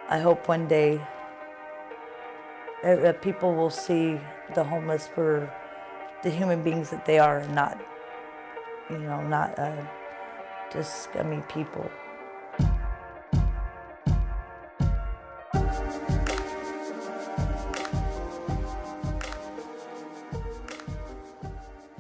I hope one day people will see the homeless for the human beings that they are, and not, not just scummy people.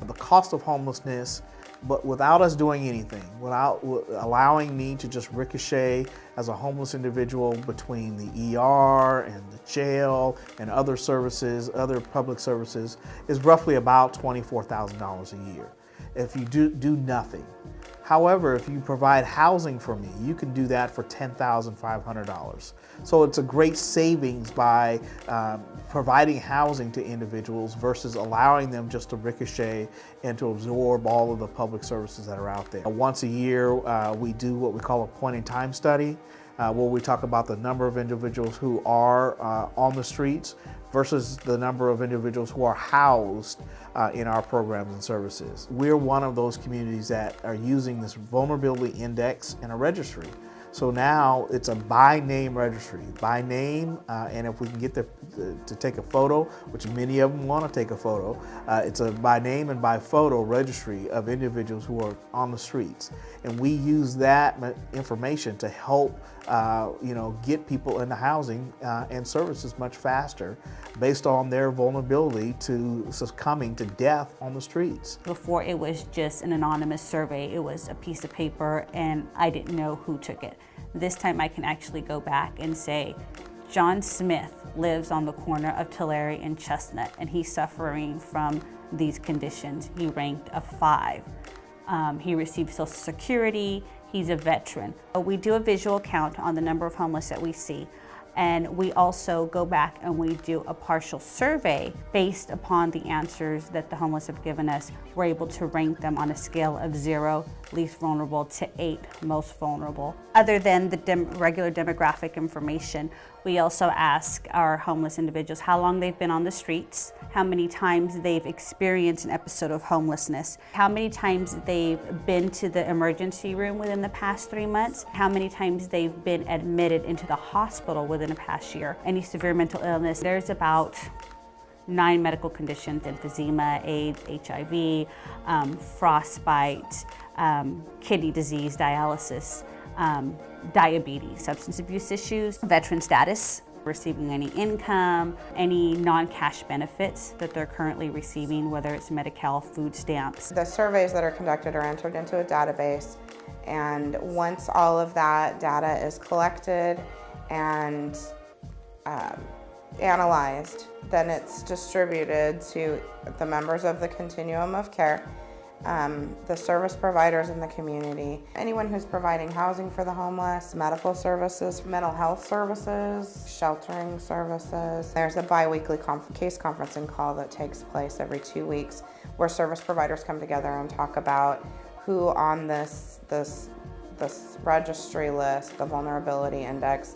The cost of homelessness, but without us doing anything, without allowing me to just ricochet as a homeless individual between the ER and the jail and other services, other public services, is roughly about $24,000 a year if you do nothing. However, if you provide housing for me, you can do that for $10,500. So it's a great savings by providing housing to individuals versus allowing them just to ricochet and to absorb all of the public services that are out there. Once a year, we do what we call a point-in-time study, where we talk about the number of individuals who are on the streets versus the number of individuals who are housed in our programs and services. We're one of those communities that are using this vulnerability index in a registry. So now it's a by name registry, by name, and if we can get to take a photo, which many of them want to take a photo, it's a by name and by photo registry of individuals who are on the streets. And we use that information to help get people into housing and services much faster based on their vulnerability to succumbing to death on the streets. Before, it was just an anonymous survey. It was a piece of paper and I didn't know who took it. This time I can actually go back and say, John Smith lives on the corner of Tulare and Chestnut and he's suffering from these conditions. He ranked a 5. He received Social Security. He's a veteran. We do a visual count on the number of homeless that we see. And we also go back and we do a partial survey based upon the answers that the homeless have given us. We're able to rank them on a scale of 0, least vulnerable, to 8, most vulnerable. Other than the regular demographic information, we also ask our homeless individuals how long they've been on the streets, how many times they've experienced an episode of homelessness, how many times they've been to the emergency room within the past 3 months, how many times they've been admitted into the hospital within the past year, any severe mental illness. There's about 9 medical conditions: emphysema, AIDS, HIV, frostbite, kidney disease, dialysis, diabetes, substance abuse issues, veteran status, receiving any income, any non-cash benefits that they're currently receiving, whether it's Medi-Cal, food stamps. The surveys that are conducted are entered into a database, and once all of that data is collected and analyzed, then it's distributed to the members of the continuum of care, the service providers in the community, anyone who's providing housing for the homeless, medical services, mental health services, sheltering services. There's a bi-weekly case conferencing call that takes place every 2 weeks where service providers come together and talk about who on this registry list, the vulnerability index,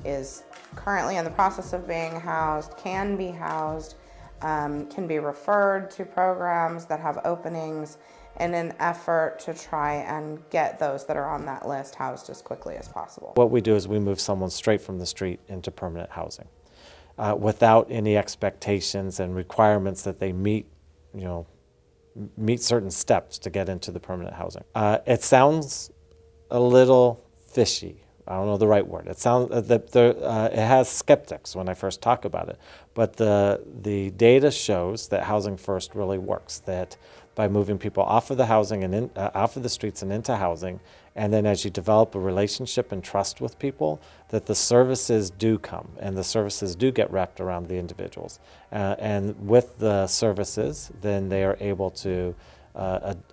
is currently in the process of being housed, can be housed, can be referred to programs that have openings in an effort to try and get those that are on that list housed as quickly as possible. What we do is we move someone straight from the street into permanent housing without any expectations and requirements that they meet certain steps to get into the permanent housing. It sounds a little fishy. I don't know the right word. It sounds it has skeptics when I first talk about it, but the data shows that Housing First really works. That by moving people off of the housing and off of the streets and into housing, and then as you develop a relationship and trust with people, that the services do come and the services do get wrapped around the individuals. And with the services, then they are able to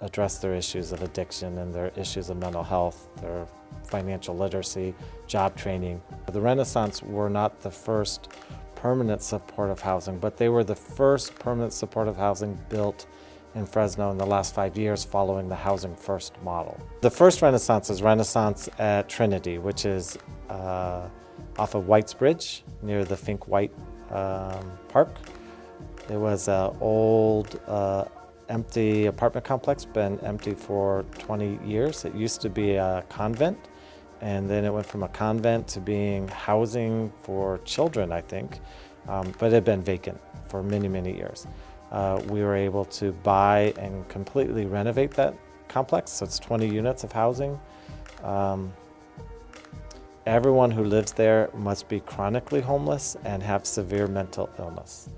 address their issues of addiction and their issues of mental health, their financial literacy, job training. The Renaissance were not the first permanent supportive housing, but they were the first permanent supportive housing built in Fresno in the last 5 years following the Housing First model. The first Renaissance is Renaissance at Trinity, which is off of White's Bridge near the Fink White Park. It was an old empty apartment complex, been empty for 20 years. It used to be a convent, and then it went from a convent to being housing for children, I think, but it had been vacant for many, many years. We were able to buy and completely renovate that complex, so it's 20 units of housing. Everyone who lives there must be chronically homeless and have severe mental illness.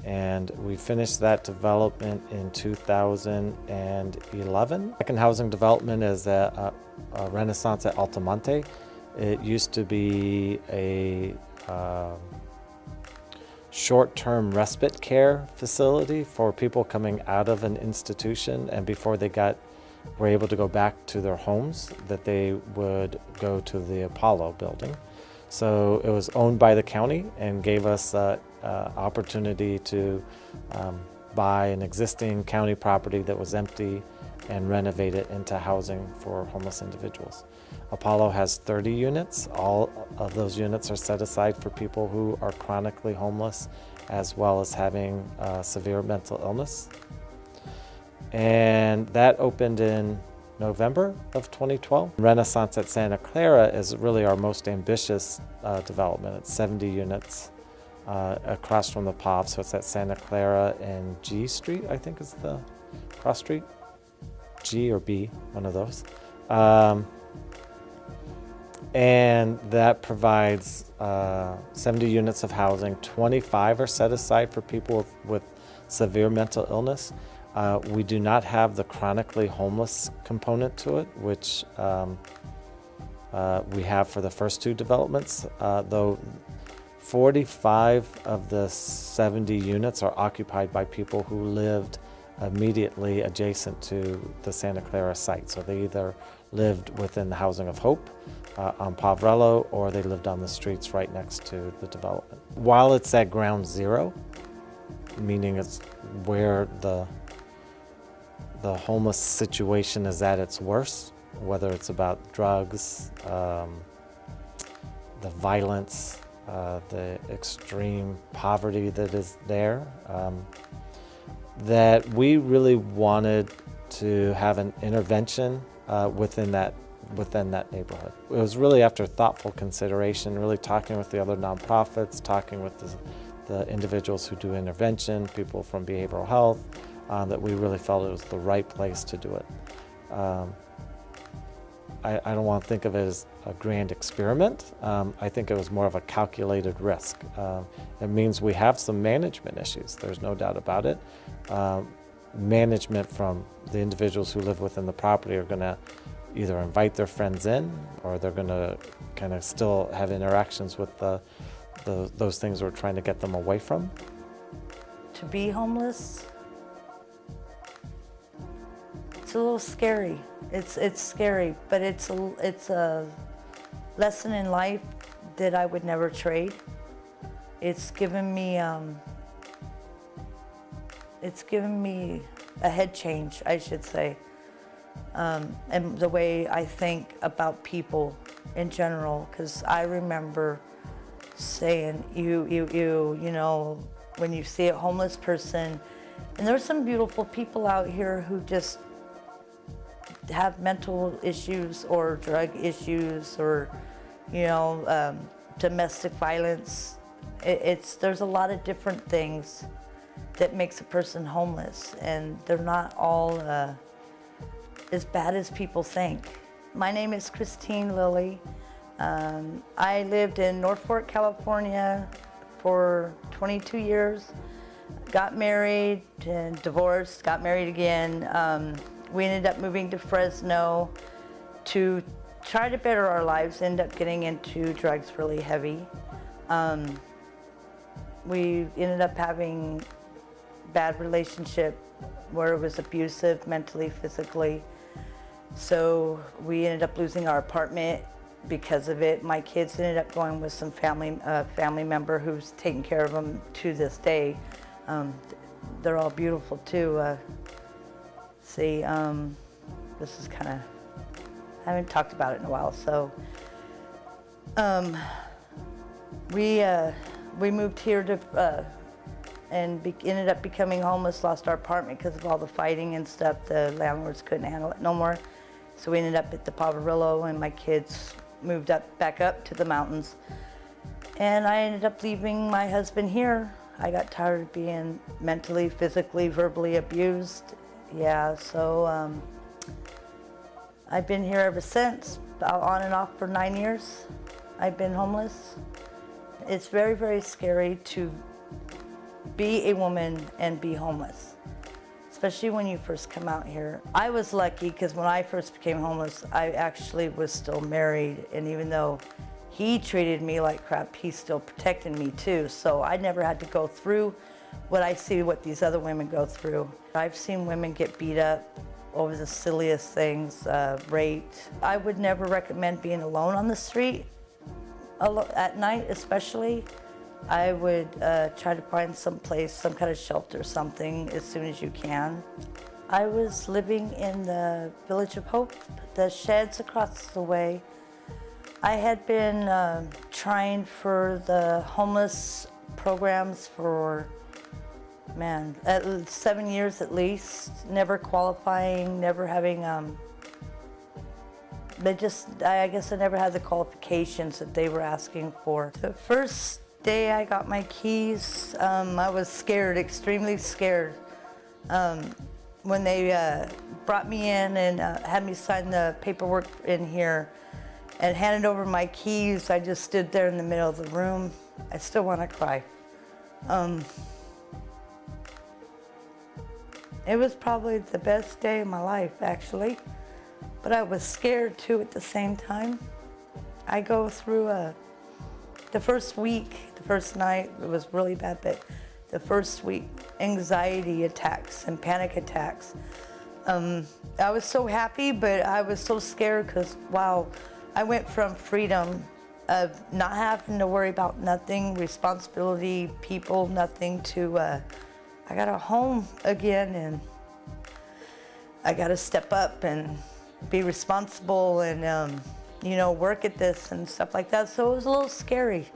And we finished that development in 2011. Second housing development is a Renaissance at Altamonte. It used to be a short-term respite care facility for people coming out of an institution, and before they were able to go back to their homes, that they would go to the Apollo building. So it was owned by the county and gave us opportunity to buy an existing county property that was empty and renovate it into housing for homeless individuals. Apollo has 30 units. All of those units are set aside for people who are chronically homeless, as well as having severe mental illness. And that opened in November of 2012. Renaissance at Santa Clara is really our most ambitious development. It's 70 units across from the POV, so it's at Santa Clara and G Street, I think is the cross street. G or B, one of those. And that provides 70 units of housing. 25 are set aside for people with severe mental illness. We do not have the chronically homeless component to it, which we have for the first two developments, though 45 of the 70 units are occupied by people who lived immediately adjacent to the Santa Clara site. So they either lived within the Housing of Hope on Poverello, or they lived on the streets right next to the development. While it's at ground zero, meaning it's where the homeless situation is at its worst, whether it's about drugs, the violence, the extreme poverty that is there, that we really wanted to have an intervention within that neighborhood. It was really after thoughtful consideration, really talking with the other nonprofits, talking with the individuals who do intervention, people from behavioral health, that we really felt it was the right place to do it. I don't want to think of it as a grand experiment. I think it was more of a calculated risk. It means we have some management issues, there's no doubt about it. Management from the individuals who live within the property are going to either invite their friends in, or they're going to kind of still have interactions with those things we're trying to get them away from. To be homeless, it's a little scary. It's scary, but it's a lesson in life that I would never trade. It's given me a head change, I should say, and the way I think about people in general. Because I remember saying, you know, when you see a homeless person, and there's some beautiful people out here who just have mental issues or drug issues or, you know, domestic violence. There's a lot of different things that makes a person homeless, and they're not all as bad as people think. My name is Christine Lilly. I lived in North Fork, California for 22 years. Got married and divorced, got married again. We ended up moving to Fresno to try to better our lives, ended up getting into drugs really heavy. We ended up having bad relationship where it was abusive mentally, physically. So we ended up losing our apartment because of it. My kids ended up going with some family member who's taking care of them to this day. They're all beautiful too. See, this is kind of, I haven't talked about it in a while. So we moved here to and ended up becoming homeless, lost our apartment because of all the fighting and stuff. The landlords couldn't handle it no more. So we ended up at the Poverello, and my kids moved back up to the mountains. And I ended up leaving my husband here. I got tired of being mentally, physically, verbally abused. Yeah, so I've been here ever since, on and off for 9 years. I've been homeless. It's very, very scary to be a woman and be homeless, especially when you first come out here. I was lucky because when I first became homeless, I actually was still married, and even though he treated me like crap, he still protected me too. So I never had to go through what I see what these other women go through. I've seen women get beat up over the silliest things, raped. I would never recommend being alone on the street, at night especially. I would try to find some place, some kind of shelter, something, as soon as you can. I was living in the Village of Hope, the sheds across the way. I had been trying for the homeless programs for, 7 years at least, never qualifying, never having, I guess I never had the qualifications that they were asking for. The first day I got my keys, I was scared, extremely scared. When they brought me in and had me sign the paperwork in here and handed over my keys, I just stood there in the middle of the room. I still want to cry. It was probably the best day of my life, actually, but I was scared too at the same time. I go through the first week, the first night, it was really bad, but the first week, anxiety attacks and panic attacks. I was so happy, but I was so scared because, wow, I went from freedom of not having to worry about nothing, responsibility, people, nothing, to I got a home again, and I got to step up and be responsible and, work at this and stuff like that. So it was a little scary.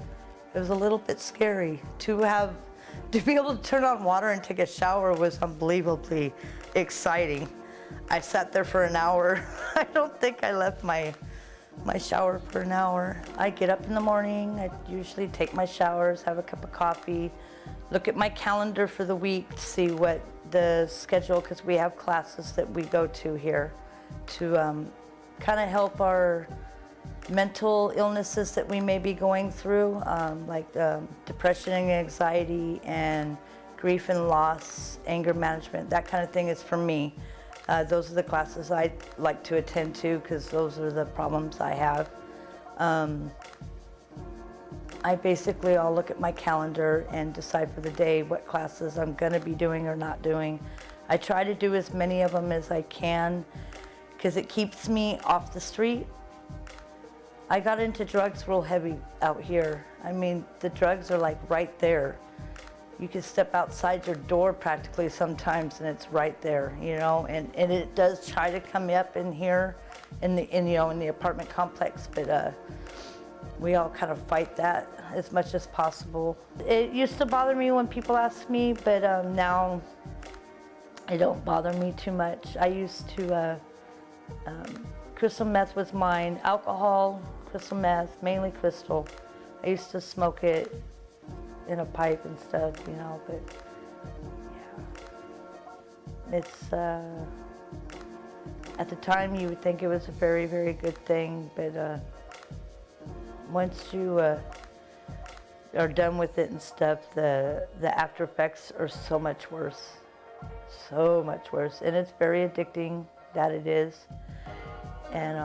It was a little bit scary to be able to turn on water and take a shower was unbelievably exciting. I sat there for an hour. I don't think I left my shower for an hour. I get up in the morning, I usually take my showers, have a cup of coffee, look at my calendar for the week to see what the schedule, because we have classes that we go to here to kind of help our mental illnesses that we may be going through, like depression and anxiety and grief and loss, anger management, that kind of thing is for me. Those are the classes I like to attend to because those are the problems I have. I'll look at my calendar and decide for the day what classes I'm going to be doing or not doing. I try to do as many of them as I can because it keeps me off the street. I got into drugs real heavy out here. I mean, the drugs are like right there. You can step outside your door practically sometimes and it's right there, and it does try to come up in here in the apartment complex, but we all kind of fight that as much as possible. It used to bother me when people asked me, but now it don't bother me too much. I used to, crystal meth was mine, alcohol, crystal meth, mainly crystal. I used to smoke it in a pipe and stuff, but yeah. It's, at the time you would think it was a very, very good thing, but once you are done with it and stuff, the after effects are so much worse. So much worse. And it's very addicting, that it is. And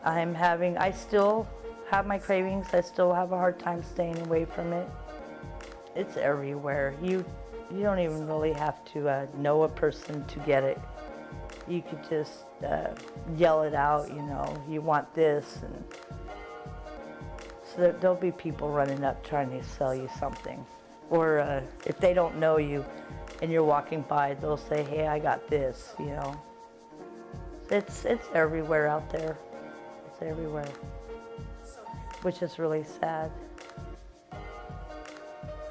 I still have my cravings. I still have a hard time staying away from it. It's everywhere. You don't even really have to know a person to get it. You could just yell it out, you want this. And so there'll be people running up trying to sell you something. Or if they don't know you and you're walking by, they'll say, hey, I got this, It's everywhere out there. It's everywhere, which is really sad.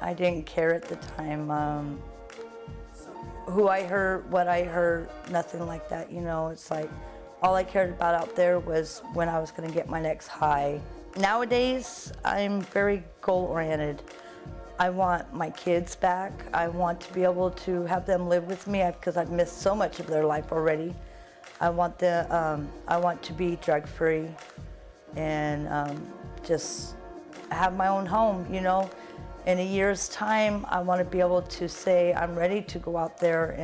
I didn't care at the time who I hurt, what I hurt, nothing like that, It's like all I cared about out there was when I was going to get my next high Nowadays, I'm very goal-oriented. I want my kids back. I want to be able to have them live with me because I've missed so much of their life already. I want to be drug-free and just have my own home, you know. In a year's time, I want to be able to say I'm ready to go out there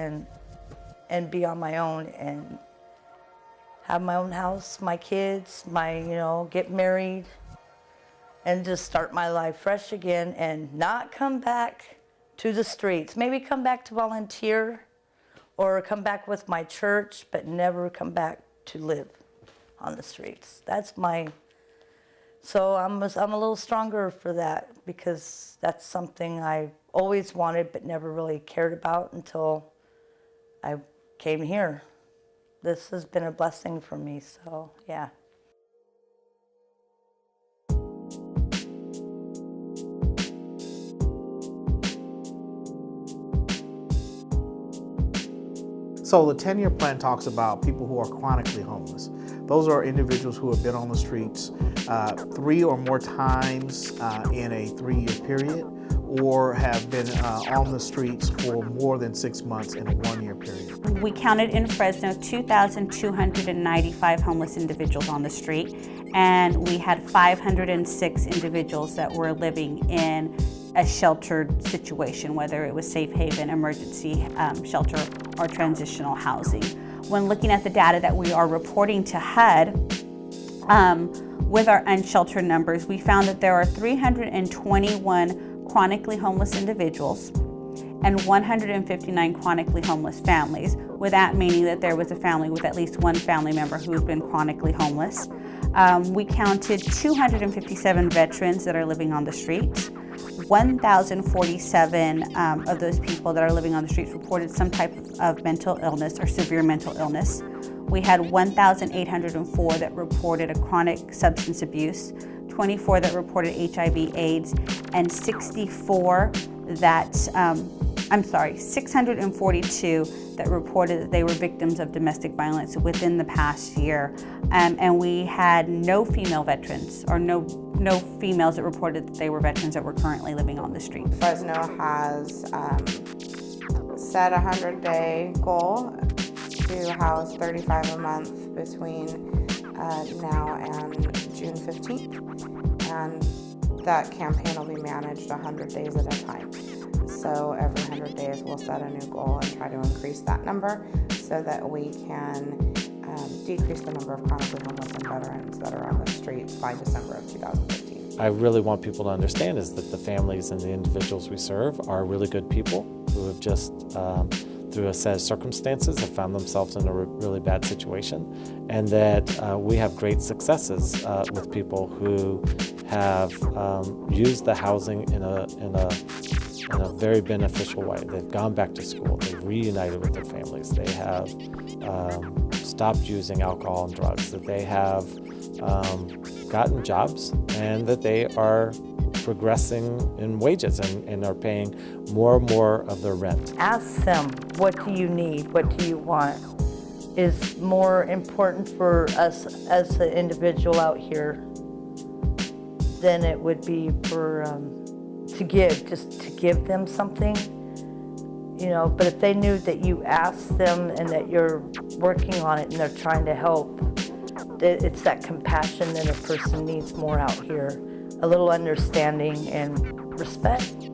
and be on my own and have my own house, my kids, get married, and just start my life fresh again and not come back to the streets. Maybe come back to volunteer or come back with my church, but never come back to live on the streets. So I'm a little stronger for that because that's something I always wanted but never really cared about until I came here. This has been a blessing for me, so yeah. So the 10-year plan talks about people who are chronically homeless. Those are individuals who have been on the streets 3 or more times in a 3-year period, or have been on the streets for more than 6 months in a 1-year period. We counted in Fresno 2,295 homeless individuals on the street, and we had 506 individuals that were living in a sheltered situation, whether it was safe haven, emergency shelter, or transitional housing. When looking at the data that we are reporting to HUD, with our unsheltered numbers, we found that there are 321 chronically homeless individuals and 159 chronically homeless families, with that meaning that there was a family with at least one family member who has been chronically homeless. We counted 257 veterans that are living on the streets. 1,047 of those people that are living on the streets reported some type of mental illness or severe mental illness. We had 1,804 that reported a chronic substance abuse, 24 that reported HIV/AIDS, and 642 that reported that they were victims of domestic violence within the past year. And we had no female veterans, or no females that reported that they were veterans that were currently living on the street. Fresno has set a 100-day goal to house 35 a month between now and June 15th. And that campaign will be managed 100 days at a time. So every 100 days we'll set a new goal and try to increase that number so that we can decrease the number of chronically homeless and veterans that are on the streets by December of 2015. I really want people to understand is that the families and the individuals we serve are really good people who have just, through a set of circumstances, have found themselves in a really bad situation, and that we have great successes with people who have used the housing in a very beneficial way. They've gone back to school, they've reunited with their families, they have stopped using alcohol and drugs, that they have gotten jobs, and that they are progressing in wages and are paying more and more of their rent. Ask them, what do you need? What do you want? Is more important for us as an individual out here than it would be for just to give them something, but if they knew that you asked them and that you're working on it and they're trying to help, it's that compassion that a person needs more out here, a little understanding and respect.